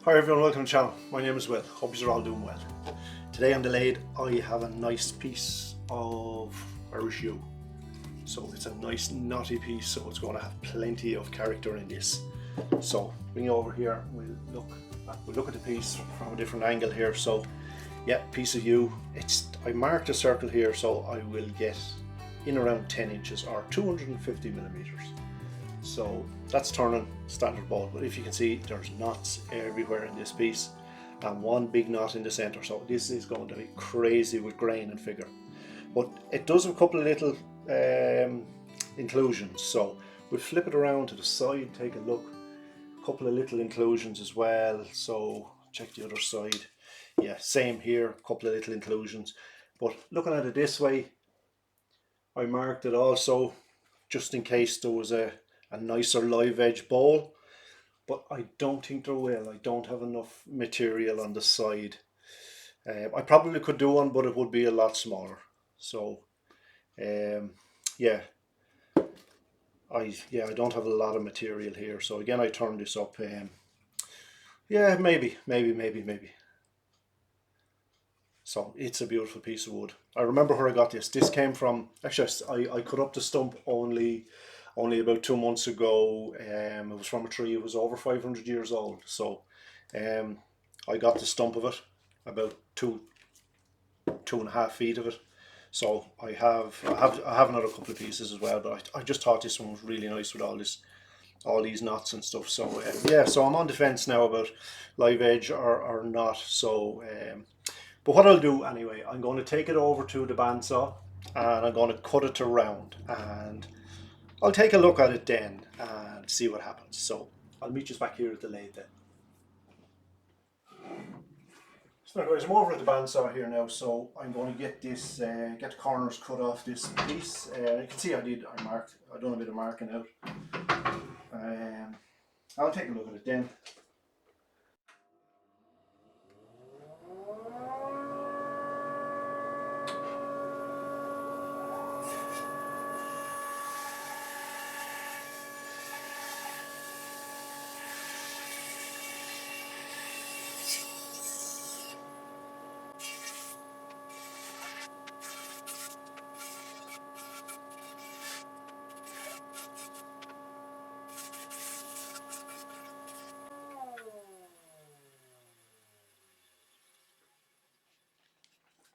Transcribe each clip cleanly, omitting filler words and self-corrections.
Hi everyone, welcome to the channel. My name is Will. Hope you're all doing well. Today on the lathe I have a nice piece of Irish YEW. So it's a nice knotty piece, so it's going to have plenty of character in this. So bring it over here, we'll look at the piece from a different angle here. So yeah, piece of YEW. I marked a circle here, so I will get in around 10 inches or 250 millimeters. So that's turning standard bolt, but if you can see, there's knots everywhere in this piece and one big knot in the center, so this is going to be crazy with grain and figure. But it does have a couple of little inclusions, so we'll flip it around to the side, take a look. A couple of little inclusions as well, so check the other side. Yeah, same here, a couple of little inclusions. But looking at it this way, I marked it also just in case there was a nicer live edge bowl, but I don't think there will. I don't have enough material on the side. I probably could do one, but it would be a lot smaller. So yeah, I don't have a lot of material here. So again, I turn this up. Yeah, maybe. So it's a beautiful piece of wood. I remember where I got this. This came from, actually I cut up the stump only about 2 months ago. It was from a tree. It was over 500 years old. So I got the stump of it, about two and a half feet of it. So I have another couple of pieces as well, but I just thought this one was really nice with all these knots and stuff. So yeah, so I'm on the fence now about live edge or not. So but what I'll do anyway, I'm going to take it over to the bandsaw and I'm going to cut it to round, and I'll take a look at it then and see what happens. So I'll meet you back here at the lathe then. So now guys, I'm over at the bandsaw here now, so I'm going to get this, get the corners cut off this piece. You can see I've done a bit of marking out. I'll take a look at it then.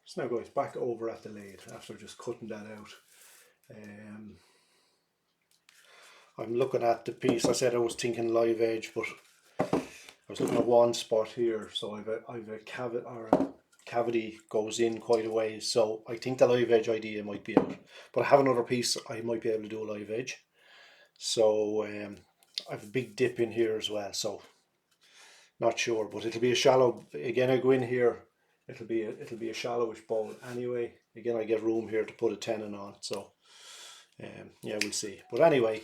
So now guys, back over at the lathe after just cutting that out. I'm looking at the piece. I said I was thinking live edge, but I was looking at one spot here. So I've a cavity, or a cavity goes in quite a ways. So I think the live edge idea might be out. But I have another piece I might be able to do a live edge. So I have a big dip in here as well. So not sure, but it'll be a shallow. Again, I go in here. It'll be a shallowish bowl anyway. Again, I get room here to put a tenon on. So yeah, we'll see. But anyway,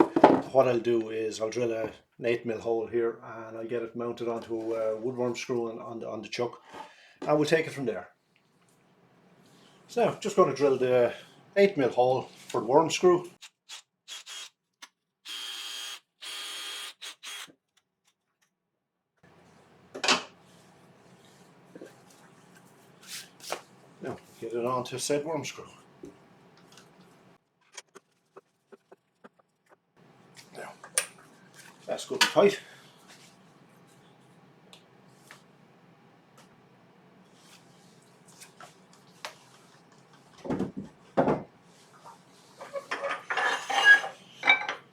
what I'll do is I'll drill an 8mm hole here and I'll get it mounted onto a wood worm screw on the chuck, and we'll take it from there. So now, just going to drill the 8mm hole for the worm screw. Now, get it onto said worm screw. Now, that's good and tight.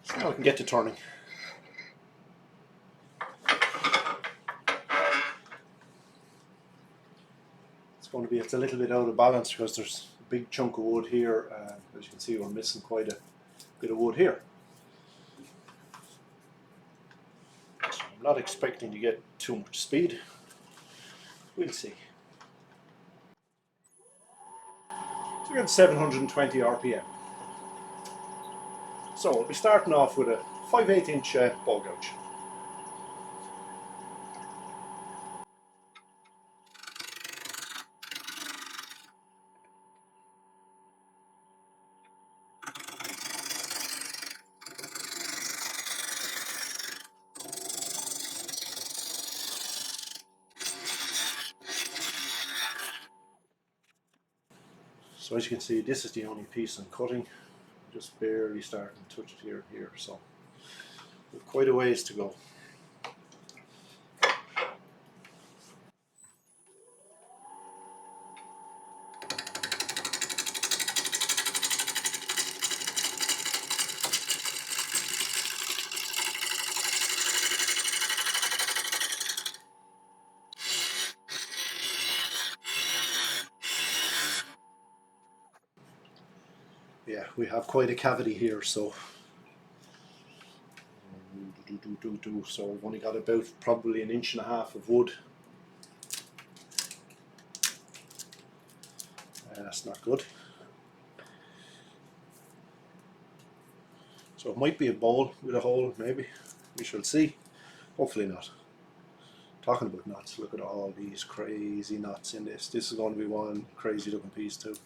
So now we can get to turning. It's a little bit out of balance because there's a big chunk of wood here. As you can see, we're missing quite a bit of wood here. So I'm not expecting to get too much speed. We'll see. So we're at 720 RPM. So we'll be starting off with a 5/8 inch ball gouge. So as you can see, this is the only piece I'm cutting. Just barely starting to touch it here, so we've quite a ways to go. Yeah, we have quite a cavity here, so so we've only got about probably 1.5 inches of wood. That's not good. So it might be a bowl with a hole, maybe. We shall see. Hopefully not. Talking about knots, look at all these crazy knots in this. This is going to be one crazy looking piece too.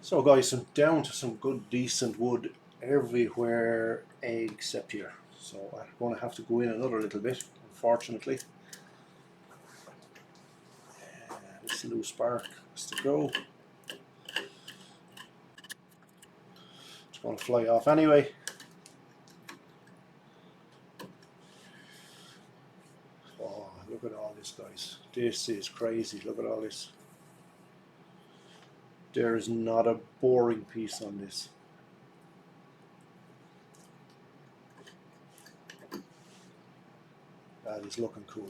So guys, I'm down to some good decent wood everywhere except here. So I'm going to have to go in another little bit, unfortunately. This loose bark has to go. It's going to fly off anyway. Oh, look at all this, guys. This is crazy. Look at all this. There's not a boring piece on this. That is looking cool.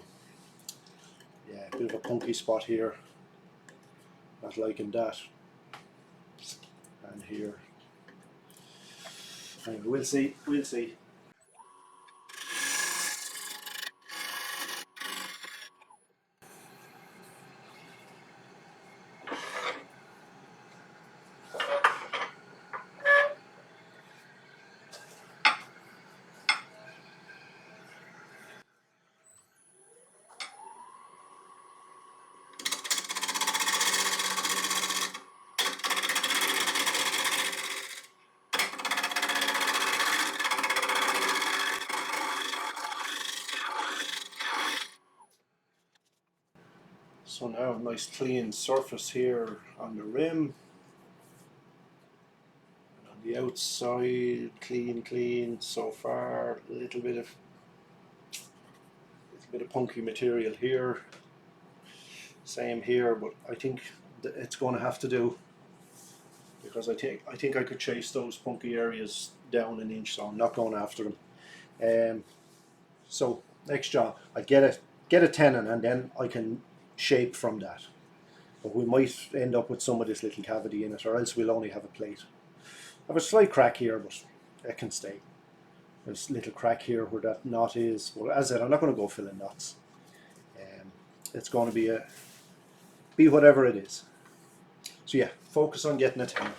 Yeah, a bit of a punky spot here. Not liking that. And here. Anyway, we'll see. We'll see. So now a nice clean surface here on the rim. And on the outside, clean so far. A little bit of punky material here. Same here, but I think it's going to have to do, because I think I could chase those punky areas down 1 inch, so I'm not going after them. So next job, I get a tenon, and then I can shape from that. But we might end up with some of this little cavity in it, or else we'll only have a plate. I have a slight crack here, but it can stay. There's a little crack here where that knot is. Well, as I said, I'm not going to go filling knots. It's going to be whatever it is. So yeah, focus on getting a tenon.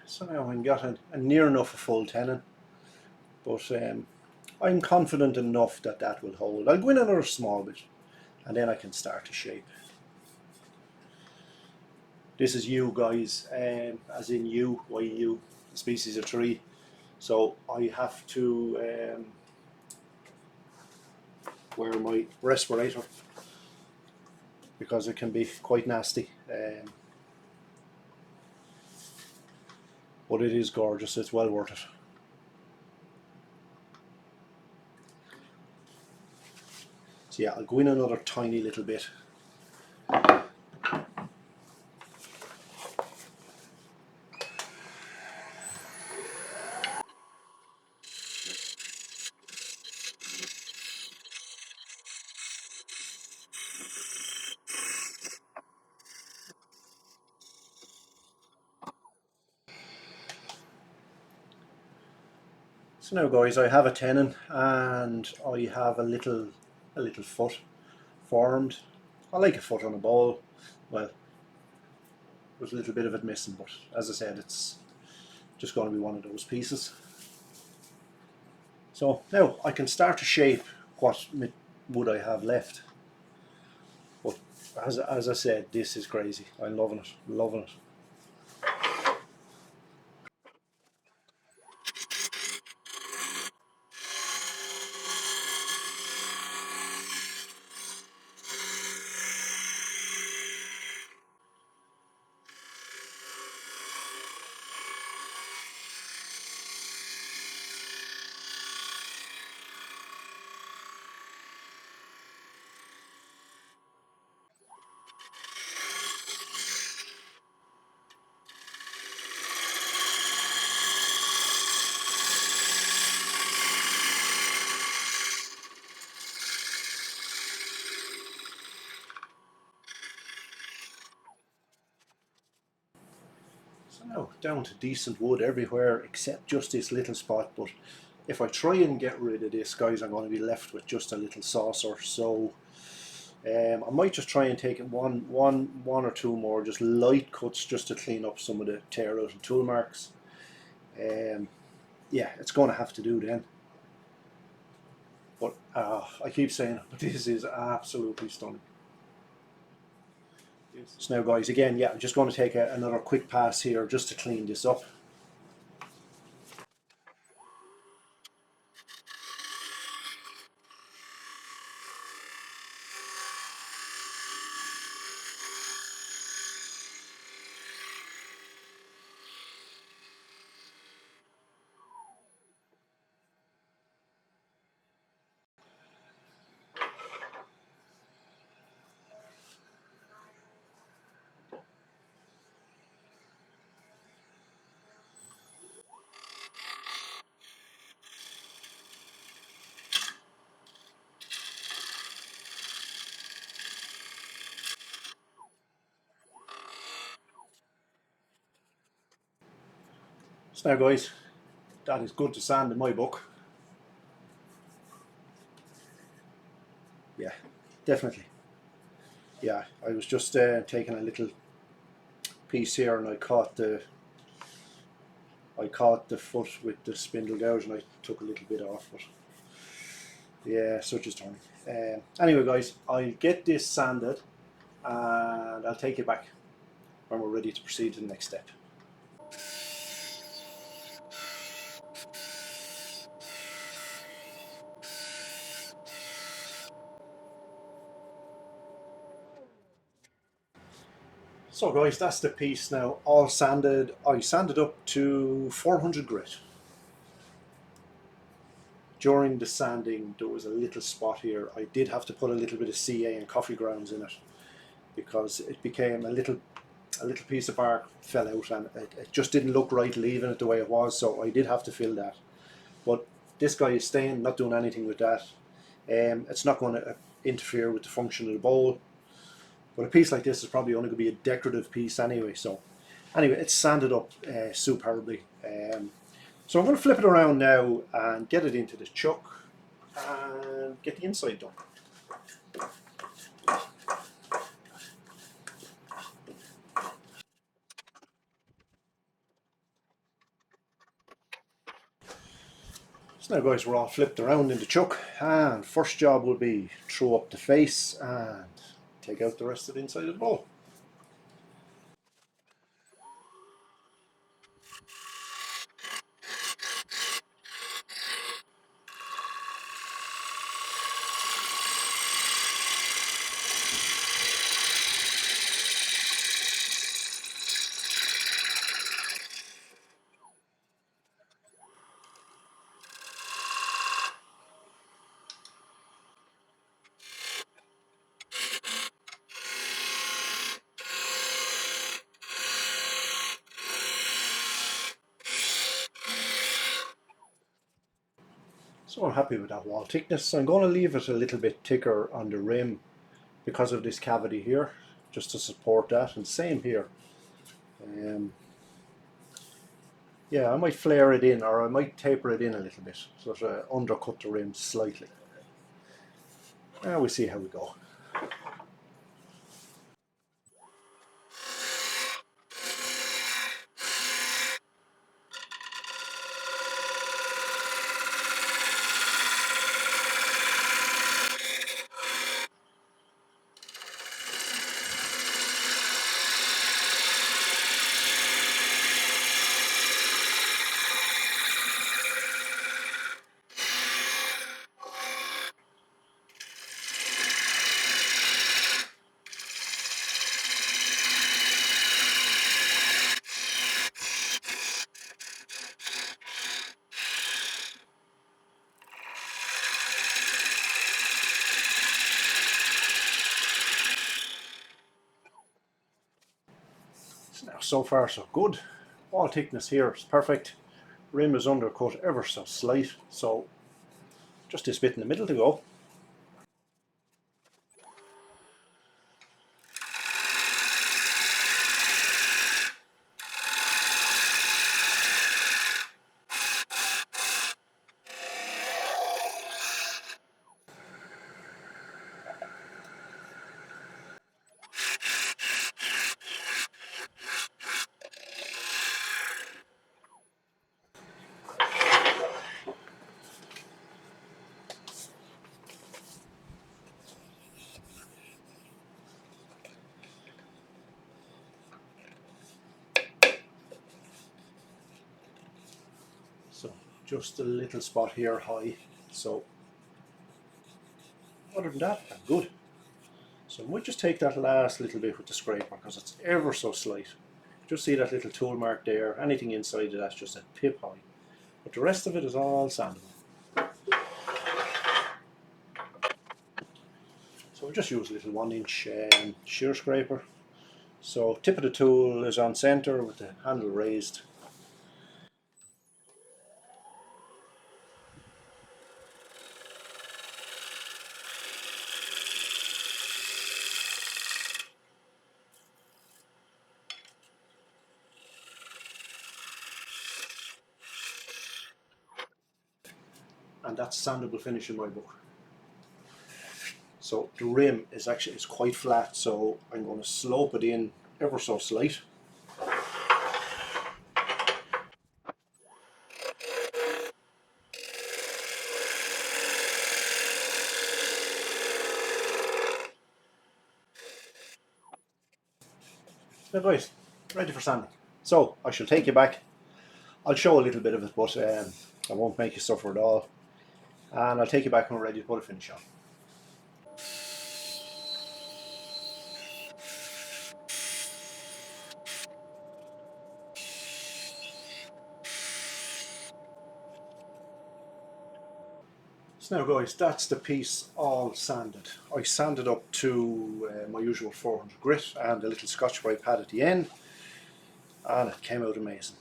So now I've got a near enough a full tenon, but I'm confident enough that that will hold. I'll go in another small bit, and then I can start to shape. This is yew, guys, as in YEW, species of tree. So I have to wear my respirator because it can be quite nasty. But it is gorgeous, it's well worth it. So yeah, I'll go in another tiny little bit. So now guys, I have a tenon and I have a little foot formed. I like a foot on a ball. Well, there's a little bit of it missing, but as I said, it's just going to be one of those pieces. So now I can start to shape what wood I have left. But as I said, this is crazy. I'm loving it, loving it. So now down to decent wood everywhere except just this little spot, but if I try and get rid of this, guys, I'm going to be left with just a little saucer. So I might just try and take it one or two more just light cuts just to clean up some of the tear out and tool marks. Yeah, it's going to have to do then. But I keep saying it, but this is absolutely stunning. So now guys, again, yeah, I'm just going to take another quick pass here just to clean this up. So now guys, that is good to sand in my book. Yeah, definitely. Yeah, I was just taking a little piece here and I caught the foot with the spindle gouge and I took a little bit off, but yeah, such is turning. Anyway guys, I'll get this sanded and I'll take it back when we're ready to proceed to the next step. So guys, that's the piece now all sanded. I sanded up to 400 grit. During the sanding there was a little spot here. I did have to put a little bit of CA and coffee grounds in it because it became a little piece of bark fell out and it just didn't look right leaving it the way it was, so I did have to fill that. But this guy is staying, not doing anything with that. It's not going to interfere with the function of the bowl. But a piece like this is probably only going to be a decorative piece anyway. So anyway, it's sanded up superbly. So I'm going to flip it around now and get it into the chuck and get the inside done. So now guys, we're all flipped around in the chuck, and first job will be throw up the face and take out the rest of the inside of the bowl. So I'm happy with that wall thickness. I'm going to leave it a little bit thicker on the rim because of this cavity here, just to support that, and same here. Yeah, I might flare it in, or I might taper it in a little bit, so to undercut the rim slightly. And we'll see how we go. Now, so far so good. Wall thickness here is perfect. Rim is undercut ever so slight, so just this bit in the middle to go. So just a little spot here high. So other than that, I'm good. So I might just take that last little bit with the scraper because it's ever so slight. Just see that little tool mark there. Anything inside of that's just a pip high. But the rest of it is all sandable. So we'll just use a little 1-inch shear scraper. So tip of the tool is on center with the handle raised. And that's sandable finish in my book. So the rim is quite flat, so I'm going to slope it in ever so slight. Now guys, ready for sanding. So I shall take you back. I'll show a little bit of it, but I won't make you suffer at all. And I'll take you back when we're ready to put a finish on. So now guys, that's the piece all sanded. I sanded up to my usual 400 grit and a little Scotch-Brite pad at the end, and it came out amazing.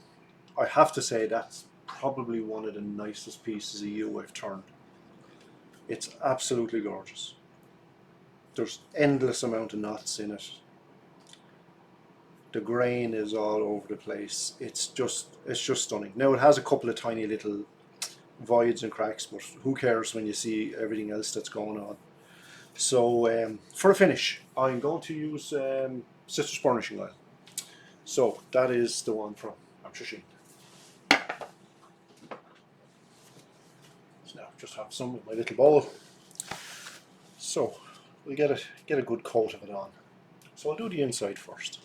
I have to say that's probably one of the nicest pieces of YEW I've turned. It's absolutely gorgeous. There's endless amount of knots in it. The grain is all over the place. It's just stunning. Now it has a couple of tiny little voids and cracks, but who cares when you see everything else that's going on. So for a finish, I'm going to use citrus burnishing oil. So that is the one from Amshashin. just have some in my little bowl. So we'll get a good coat of it on. So I'll do the inside first.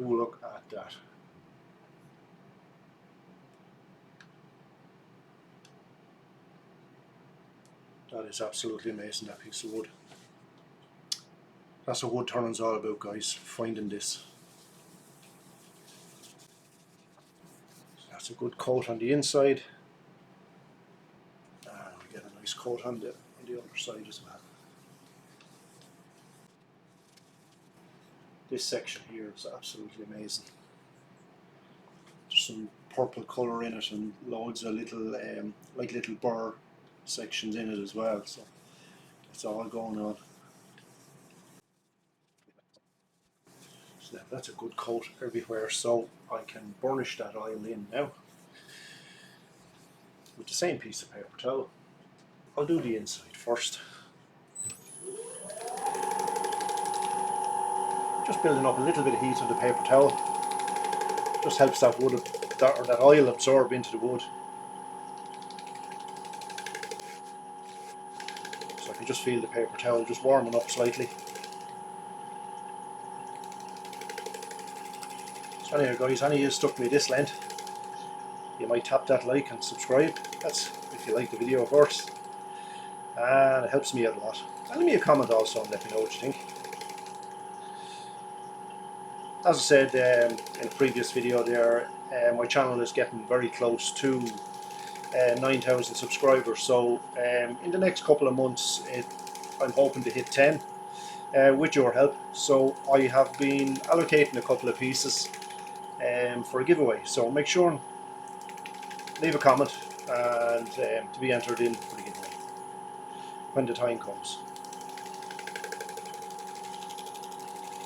Oh, look at that. That is absolutely amazing, that piece of wood. That's what wood turning's all about, guys, finding this. That's a good coat on the inside. And we get a nice coat on the other side as well. This section here is absolutely amazing. There's some purple colour in it and loads of little, like little burr sections in it as well. So it's all going on. So that's a good coat everywhere. So I can burnish that oil in now with the same piece of paper towel. I'll do the inside first. Just building up a little bit of heat on the paper towel. Just helps that wood, or that oil absorb into the wood. So I can just feel the paper towel just warming up slightly. So anyway guys, any of you stuck me this length, you might tap that like and subscribe. That's if you like the video, of course. And it helps me out a lot. And leave me a comment also and let me know what you think. As I said in a previous video there, my channel is getting very close to 9,000 subscribers. So in the next couple of months, I'm hoping to hit 10 with your help. So I have been allocating a couple of pieces for a giveaway. So make sure and leave a comment and to be entered in for the giveaway when the time comes.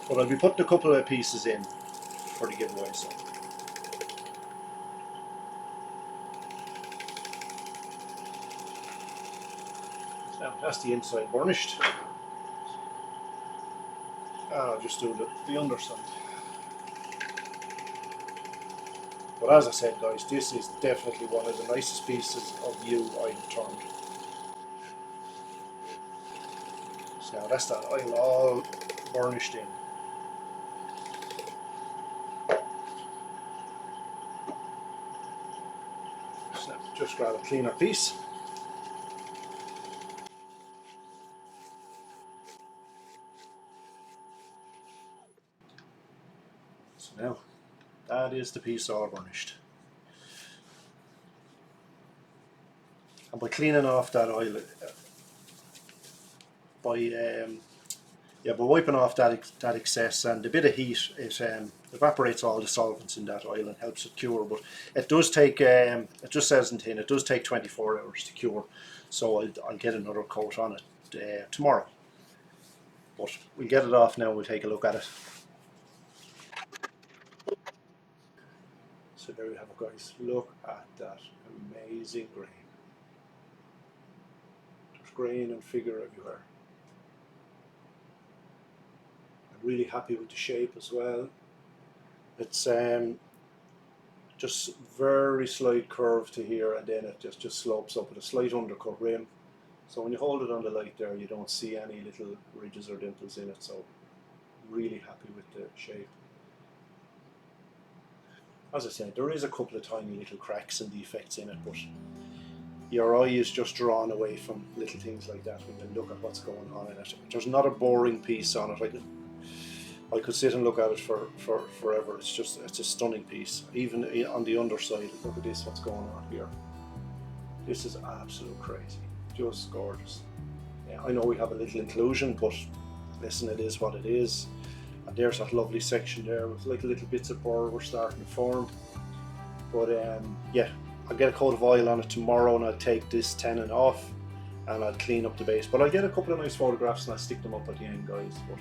But I'll be putting a couple of pieces in for the giveaway. So now that's the inside burnished. And I'll just do the underside. But as I said guys, this is definitely one of the nicest pieces of YEW I've turned. So now that's that oil all burnished in. So just grab a cleaner piece. So now that is the piece all burnished. And by cleaning off that oil, by wiping off that excess and a bit of heat, it evaporates all the solvents in that oil and helps it cure. But it does take, it just says in tin, it does take 24 hours to cure. So I'll get another coat on it tomorrow. But we'll get it off now and we'll take a look at it. So there we have it guys, look at that amazing grain. There's grain and figure everywhere. I'm really happy with the shape as well. It's just very slight curve to here and then it just slopes up with a slight undercut rim. So when you hold it on the light there you don't see any little ridges or dimples in it, so really happy with the shape. As I said, there is a couple of tiny little cracks and defects in it, but your eye is just drawn away from little things like that when you look at what's going on in it. There's not a boring piece on it. I could sit and look at it for forever. It's a stunning piece. Even on the underside, look at this, what's going on here. This is absolute crazy, just gorgeous. Yeah, I know we have a little inclusion, but listen, it is what it is. And there's that lovely section there with like little bits of burr we're starting to form. But yeah, I'll get a coat of oil on it tomorrow and I'll take this tenon off and I'll clean up the base. But I'll get a couple of nice photographs and I'll stick them up at the end guys. But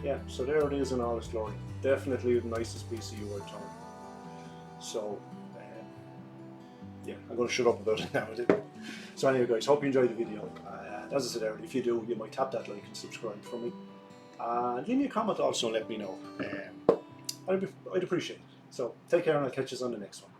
yeah, so there it is in all its glory. Definitely the nicest piece of YEW I've done. So yeah, I'm going to shut up about it now. So anyway guys, hope you enjoyed the video. As I said earlier, if you do, you might tap that like and subscribe for me. And leave me a comment also and let me know. I'd appreciate it. So take care and I'll catch you on the next one.